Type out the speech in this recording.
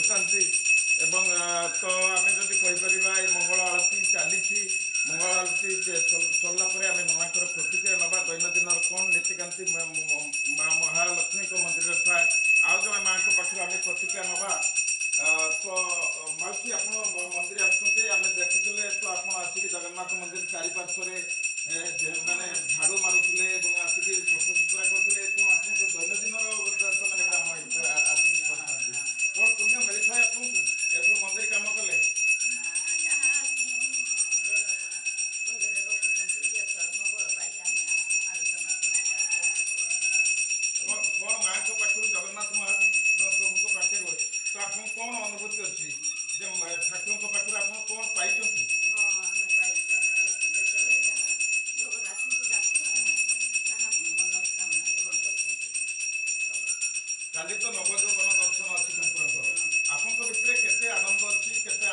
କରୁଛନ୍ତି ଏବଂ ତ ଆମେ ଯଦି କହିପାରିବା ଏ ମଙ୍ଗଳ ଆଳତୀ ଚାଲିଛି। ମଙ୍ଗଳ ଆଳତୀ ସରିଲା ପରେ ଆମେ ମାଙ୍କର ପ୍ରତିକ୍ରିୟା ନେବା। ଦୈନନ୍ଦିନର କ'ଣ ନୀତିକାନ୍ତି ମା ମହାଲକ୍ଷ୍ମୀଙ୍କ ମନ୍ଦିରରେ ଥାଏ। ଆଉ ଜଣେ ମାଙ୍କ ପାଖରୁ ଆମେ ପ୍ରତିକ୍ରିୟା ନେବା। ତ ମାଉସୀ ଆପଣ ମନ୍ଦିର ଆସୁଛନ୍ତି, ଆମେ ଦେଖୁଥିଲେ ତ ଆପଣ ଆସିକି ଜଗନ୍ନାଥ ମନ୍ଦିର ଚାରିପାର୍ଶ୍ୱରେ ମାନେ ଝାଡ଼ୁ ମାରୁଥିଲେ ଏବଂ ଆସିକି ସଫାସୁତୁରା କରୁଥିଲେ। କ'ଣ ଆପଣଙ୍କ ଦୈନନ୍ଦିନର ମାନେ କାମ ଆସିକି କରିଥାନ୍ତି? କ'ଣ ପୁଣ୍ୟ ମିଳିଥାଏ ଆପଣଙ୍କୁ ଏସବୁ ମନ୍ଦିର କାମ କଲେ? କ'ଣ ମାଙ୍କ ପାଖରୁ ଜଗନ୍ନାଥ ମହାପ୍ରଭୁଙ୍କ ପାଖରୁ ତ ଆପଣଙ୍କୁ କ'ଣ ଅନୁଭୂତି ଅଛି ଯେ ଠାକୁରଙ୍କ ପାଖରୁ ଆପଣ କ'ଣ ପାଇଛନ୍ତି? କାଲି ତ ନବଯୌବନ ଦର୍ଶନ ଅଛି ଠାକୁରଙ୍କର। ଆପଣଙ୍କ ଭିତରେ କେତେ ଆନନ୍ଦ ଅଛି, କେତେ